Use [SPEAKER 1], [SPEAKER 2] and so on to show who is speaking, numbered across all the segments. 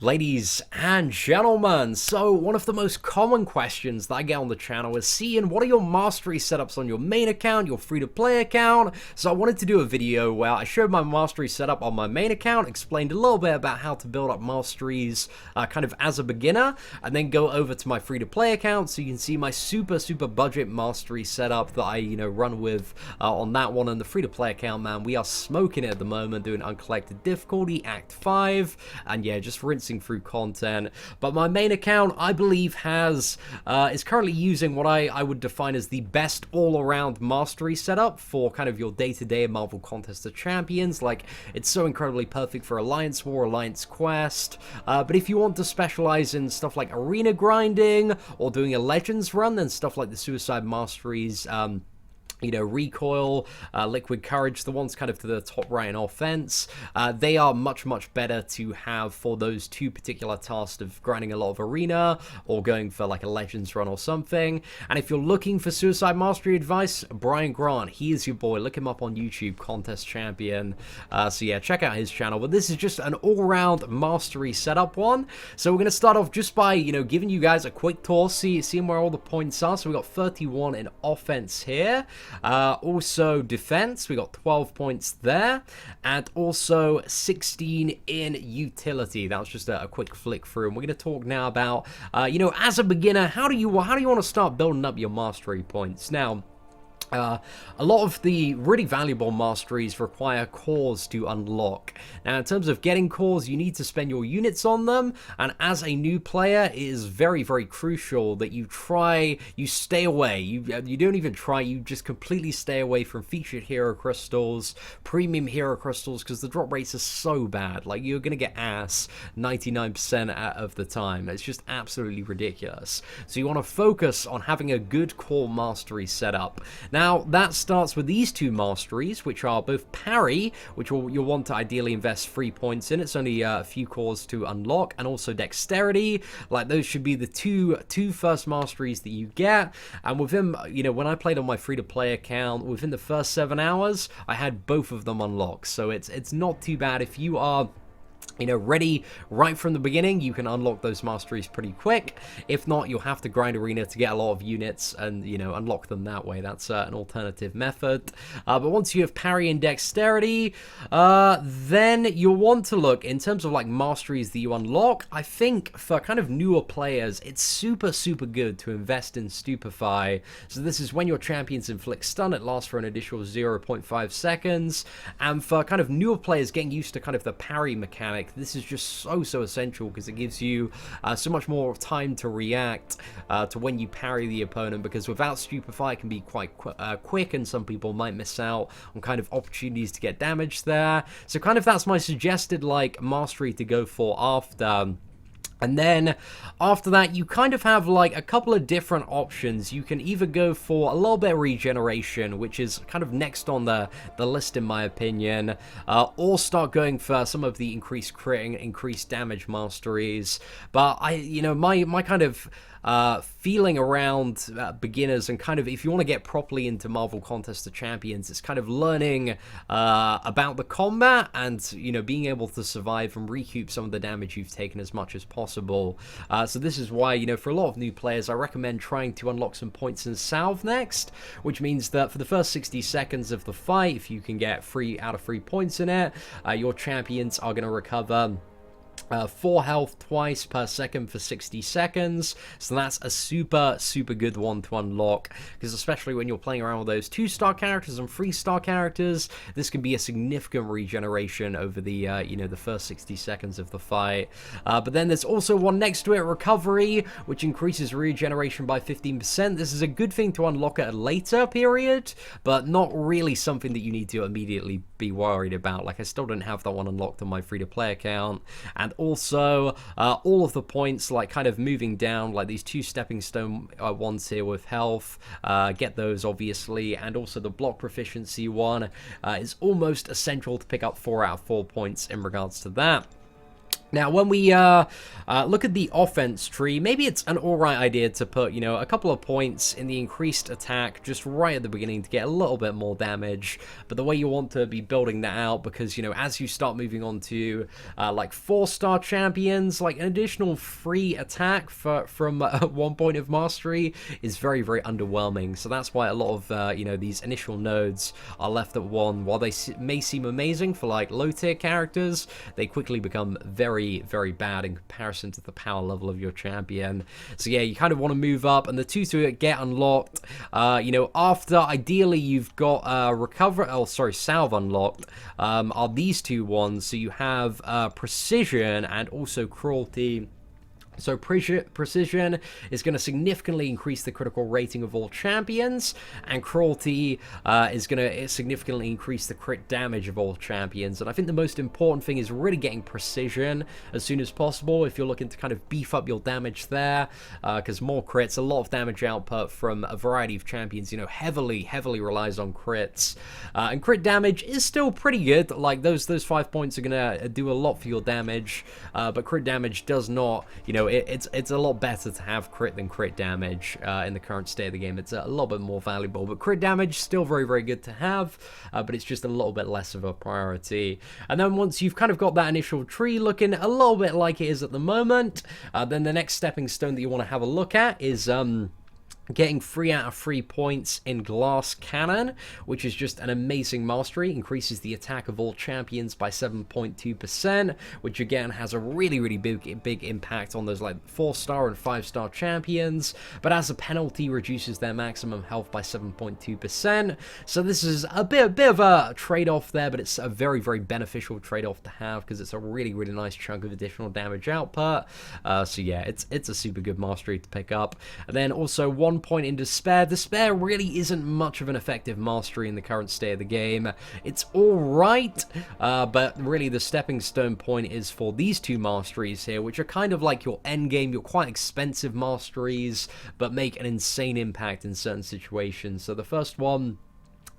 [SPEAKER 1] Ladies and gentlemen, so one of the most common questions that I get on the channel is, Seatin, what are your mastery setups on your main account, your free-to-play account? So I wanted to do a video where I showed my mastery setup on my main account, explained a little bit about how to build up masteries kind of as a beginner, and then go over to my free-to-play account so you can see my super budget mastery setup that I, run with on that one. And the free-to-play account, man, we are smoking it at the moment, doing uncollected difficulty, Act 5, and yeah, just rinsing through content. But my main account, I believe, is currently using what I would define as the best all-around mastery setup for kind of your day-to-day Marvel Contest of Champions. Like, it's so incredibly perfect for Alliance War, Alliance Quest, but if you want to specialize in stuff like arena grinding or doing a Legends run, then stuff like the Suicide Masteries, Recoil, Liquid Courage, the ones kind of to the top right in offense, they are much better to have for those two particular tasks of grinding a lot of arena or going for like a Legends run or something. And if you're looking for Suicide Mastery advice, Brian Grant, he is your boy. Look him up on YouTube, Contest Champion. So yeah, check out his channel. But this is just an all-round mastery setup one. So we're going to start off just by, giving you guys a quick tour, seeing where all the points are. So we got 31 in offense here. Also defense, we got 12 points there, and also 16 in utility. That was just a quick flick through, and we're going to talk now about, as a beginner, how do you want to start building up your mastery points? Now, a lot of the really valuable masteries require cores to unlock. Now, in terms of getting cores, you need to spend your units on them, and as a new player, it is very crucial that you stay away. You don't even try, you just completely stay away from featured hero crystals, premium hero crystals, because the drop rates are so bad. Like, you're going to get ass 99% of the time. It's just absolutely ridiculous. So you want to focus on having a good core mastery setup. Now, that starts with these two masteries, which are both parry, which you'll want to ideally invest 3 points in. It's only a few cores to unlock, and also dexterity. Like, those should be the two first masteries that you get. And within, when I played on my free-to-play account, within the first 7 hours, I had both of them unlocked. So it's not too bad. If you are ready right from the beginning, you can unlock those masteries pretty quick. If not, you'll have to grind arena to get a lot of units and, unlock them that way. That's an alternative method. But once you have parry and dexterity, then you'll want to look, in terms of like masteries that you unlock, I think for kind of newer players, it's super good to invest in Stupefy. So this is when your champions inflict stun. It lasts for an additional 0.5 seconds. And for kind of newer players getting used to kind of the parry mechanic, this is just so essential, because it gives you so much more time to react to when you parry the opponent, because without Stupefy it can be quite quick, and some people might miss out on kind of opportunities to get damage there. So kind of that's my suggested like mastery to go for after. And then after that, you kind of have like a couple of different options. You can either go for a little bit of regeneration, which is kind of next on the list in my opinion, or start going for some of the increased critting, increased damage masteries. But my kind of feeling around beginners, and kind of if you want to get properly into Marvel Contest of Champions, it's kind of learning about the combat and being able to survive and recoup some of the damage you've taken as much as possible. So this is why for a lot of new players, I recommend trying to unlock some points in Salve next, which means that for the first 60 seconds of the fight, if you can get 3 out of 3 points in it, your champions are going to recover 4 health twice per second for 60 seconds. So that's a super good one to unlock, because especially when you're playing around with those 2-star characters and 3-star characters, this can be a significant regeneration over the the first 60 seconds of the fight. But then there's also one next to it, recovery, which increases regeneration by 15%. This is a good thing to unlock at a later period, but not really something that you need to immediately be worried about. Like, I still don't have that one unlocked on my free-to-play account. And also all of the points, like kind of moving down, like these 2 stepping stone ones here with health, get those obviously, and also the block proficiency one is almost essential to pick up 4 out of 4 points in regards to that. Now, when we look at the offense tree, maybe it's an alright idea to put, you know, a couple of points in the increased attack just right at the beginning to get a little bit more damage. But the way you want to be building that out, because, you know, as you start moving on to, like, 4-star champions, like, an additional free attack from 1 point of mastery is very, very underwhelming. So that's why a lot of, you know, these initial nodes are left at 1. While they may seem amazing for, like, low-tier characters, they quickly become very, very bad in comparison to the power level of your champion. So yeah, you kind of want to move up, and the two to get unlocked, you know, after ideally you've got salve unlocked, are these two ones. So you have precision and also cruelty. So Precision is going to significantly increase the critical rating of all champions, and Cruelty is going to significantly increase the crit damage of all champions. And I think the most important thing is really getting Precision as soon as possible if you're looking to kind of beef up your damage there, because more crits, a lot of damage output from a variety of champions, you know, heavily relies on crits. And crit damage is still pretty good. Like, those 5 points are going to do a lot for your damage, but crit damage does not, you know, it's a lot better to have crit than crit damage in the current state of the game. It's a little bit more valuable, but crit damage still very good to have, but it's just a little bit less of a priority. And then once you've kind of got that initial tree looking a little bit like it is at the moment, then the next stepping stone that you want to have a look at is getting 3 out of 3 points in Glass Cannon, which is just an amazing mastery. Increases the attack of all champions by 7.2%, which again has a really big impact on those like 4-star and 5-star champions, but as a penalty reduces their maximum health by 7.2%. So this is a bit of a trade-off there, but it's a very beneficial trade-off to have because it's a really nice chunk of additional damage output. So yeah, it's a super good mastery to pick up. And then also 1 point in Despair. Despair really isn't much of an effective mastery in the current state of the game. It's alright, but really the stepping stone point is for these two masteries here, which are kind of like your end game, your quite expensive masteries, but make an insane impact in certain situations. So the first one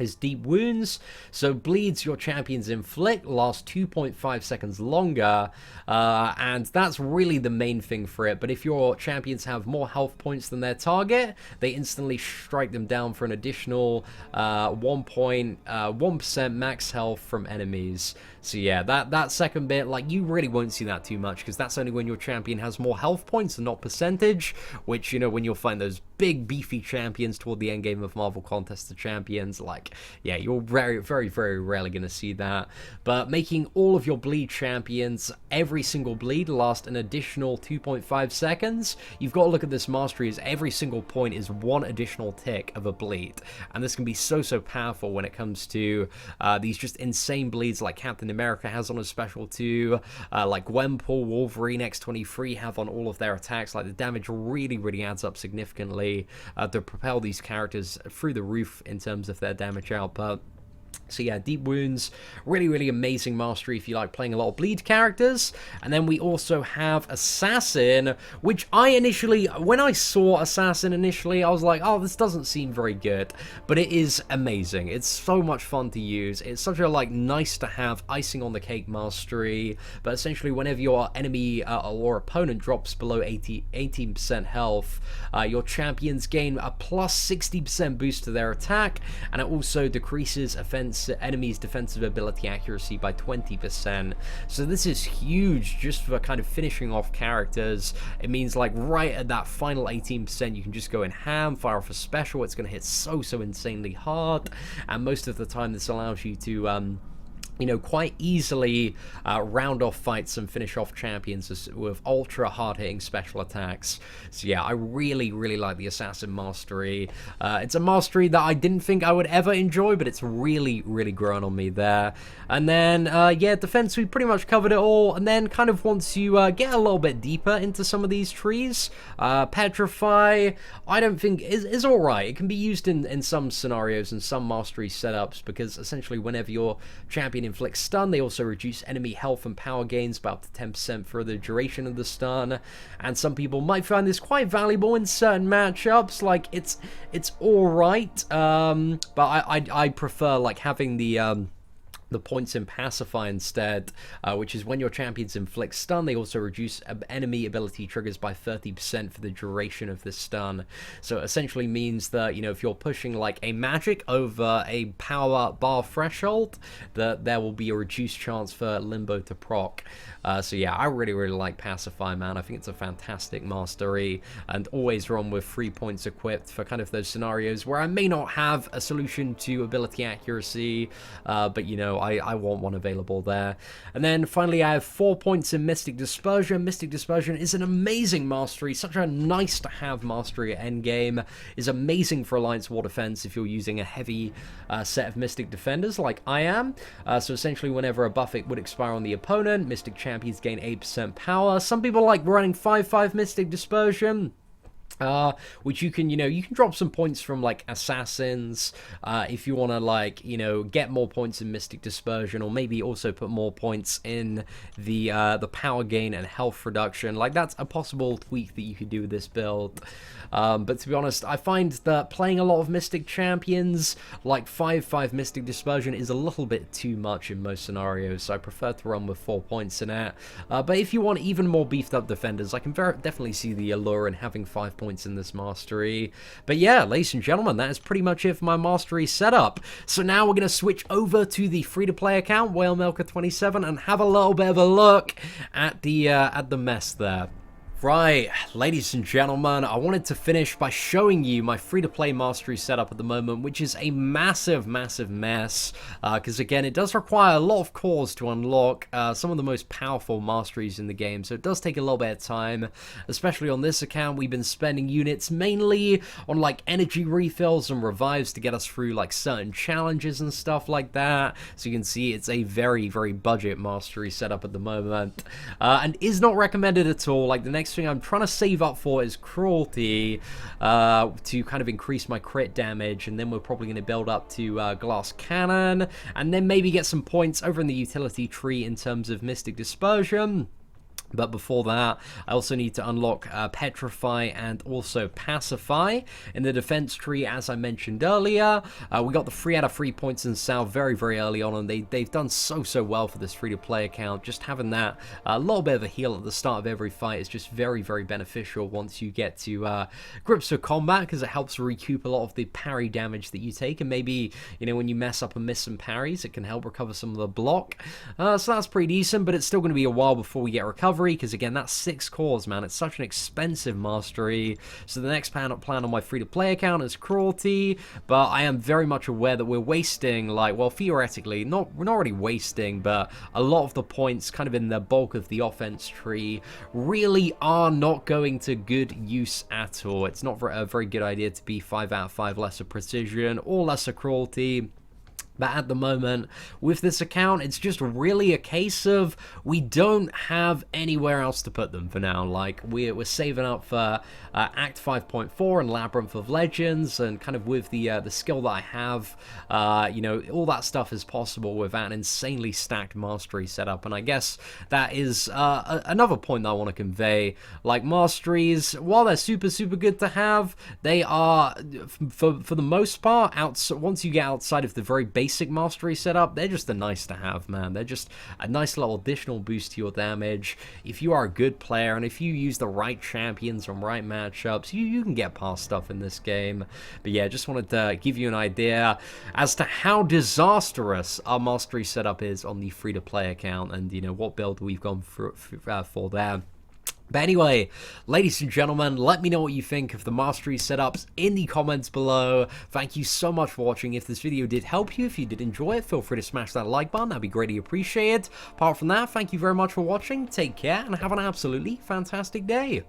[SPEAKER 1] is Deep Wounds. So bleeds your champions inflict last 2.5 seconds longer, and that's really the main thing for it. But if your champions have more health points than their target, they instantly strike them down for an additional 1% max health from enemies. So yeah, that second bit, like, you really won't see that too much, because that's only when your champion has more health points and not percentage, which, you know, when you'll find those big beefy champions toward the end game of Marvel Contest of Champions, like, yeah, you're very rarely going to see that. But making all of your bleed champions, every single bleed, last an additional 2.5 seconds, you've got to look at this mastery as every single point is 1 additional tick of a bleed. And this can be so powerful when it comes to these just insane bleeds like Captain America has on his special 2, like Gwenpool, Wolverine, X-23 have on all of their attacks. Like, the damage really adds up significantly to propel these characters through the roof in terms of their damage output. So yeah, Deep Wounds, really amazing mastery if you like playing a lot of bleed characters. And then we also have Assassin, which I initially, when I saw Assassin initially, I was like, oh, this doesn't seem very good. But it is amazing. It's so much fun to use. It's such a, like, nice to have icing on the cake mastery. But essentially, whenever your enemy or opponent drops below 18% health, your champions gain a plus 60% boost to their attack, and it also decreases enemies' defensive ability accuracy by 20%. So this is huge just for kind of finishing off characters. It means, like, right at that final 18%, you can just go in ham, fire off a special. It's going to hit so insanely hard, and most of the time this allows you to you know, quite easily round off fights and finish off champions with ultra hard-hitting special attacks. So yeah, I really like the Assassin mastery. It's a mastery that I didn't think I would ever enjoy, but it's really grown on me there. And then, yeah, defense, we pretty much covered it all. And then kind of once you get a little bit deeper into some of these trees, Petrify, I don't think is alright. It can be used in some scenarios and some mastery setups, because essentially whenever your champion inflicts stun, they also reduce enemy health and power gains by up to 10% for the duration of the stun. And some people might find this quite valuable in certain matchups. Like, it's alright, but I prefer, like, having the the points in Pacify instead, which is when your champions inflict stun, they also reduce enemy ability triggers by 30% for the duration of the stun. So it essentially means that, you know, if you're pushing like a magic over a power bar threshold, that there will be a reduced chance for Limbo to proc. So yeah, I really like Pacify, man. I think it's a fantastic mastery, and always run with 3 points equipped for kind of those scenarios where I may not have a solution to ability accuracy, but you know, I want one available there. And then finally, I have 4 points in Mystic Dispersion. Mystic Dispersion is an amazing mastery, such a nice to have mastery at endgame. Is amazing for Alliance War Defense if you're using a heavy set of Mystic Defenders like I am. So essentially, whenever a buff would expire on the opponent, Mystic Champions gain 8% power. Some people like running 5/5 Mystic Dispersion, which you can, you know, you can drop some points from like assassins if you want to, like, you know, get more points in Mystic Dispersion, or maybe also put more points in the power gain and health reduction. Like, that's a possible tweak that you could do with this build. But to be honest, I find that playing a lot of Mystic champions, like 5/5 Mystic Dispersion, is a little bit too much in most scenarios, so I prefer to run with 4 points in it. But if you want even more beefed up defenders, I can definitely see the allure in having 5 points in this mastery. But yeah, ladies and gentlemen, that is pretty much it for my mastery setup. So now we're going to switch over to the free-to-play account, WhaleMilker27, and have a little bit of a look at the mess there. Right, ladies and gentlemen, I wanted to finish by showing you my free-to-play mastery setup at the moment, which is a massive mess, because again, it does require a lot of cores to unlock some of the most powerful masteries in the game, so it does take a little bit of time. Especially on this account, we've been spending units mainly on like energy refills and revives to get us through like certain challenges and stuff like that. So you can see it's a very budget mastery setup at the moment, and is not recommended at all. Like, the next thing I'm trying to save up for is Cruelty, to kind of increase my crit damage, and then we're probably going to build up to Glass Cannon, and then maybe get some points over in the utility tree in terms of Mystic Dispersion. But before that, I also need to unlock Petrify and also Pacify. In the defense tree, as I mentioned earlier, we got the 3 out of 3 points in Sal very early on, and they've done so well for this free-to-play account. Just having that little bit of a heal at the start of every fight is just very beneficial once you get to grips with combat, because it helps recoup a lot of the parry damage that you take, and maybe, you know, when you mess up and miss some parries, it can help recover some of the block. So that's pretty decent, but it's still going to be a while before we get recovery, because again, that's 6 cores, man. It's such an expensive mastery. So the next plan on my free-to-play account is Cruelty, but I am very much aware that we're wasting, like, well, theoretically, we're not really wasting, but a lot of the points kind of in the bulk of the offense tree really are not going to good use at all. It's not a very good idea to be 5 out of 5 lesser precision or lesser cruelty. But at the moment, with this account, it's just really a case of we don't have anywhere else to put them for now. Like, we're saving up for Act 5.4 and Labyrinth of Legends, and kind of with the skill that I have, you know, all that stuff is possible without an insanely stacked mastery setup. And I guess that is another point that I want to convey. Like, masteries, while they're super good to have, they are, for the most part, once you get outside of the very basic mastery setup, they're just a nice to have, man. They're just a nice little additional boost to your damage. If you are a good player, and if you use the right champions and right matchups, you can get past stuff in this game. But yeah, just wanted to give you an idea as to how disastrous our mastery setup is on the free-to-play account, and, you know, what build we've gone for there. But anyway, ladies and gentlemen, let me know what you think of the mastery setups in the comments below. Thank you so much for watching. If this video did help you, if you did enjoy it, feel free to smash that like button. That'd be greatly appreciated. Apart from that, thank you very much for watching. Take care and have an absolutely fantastic day.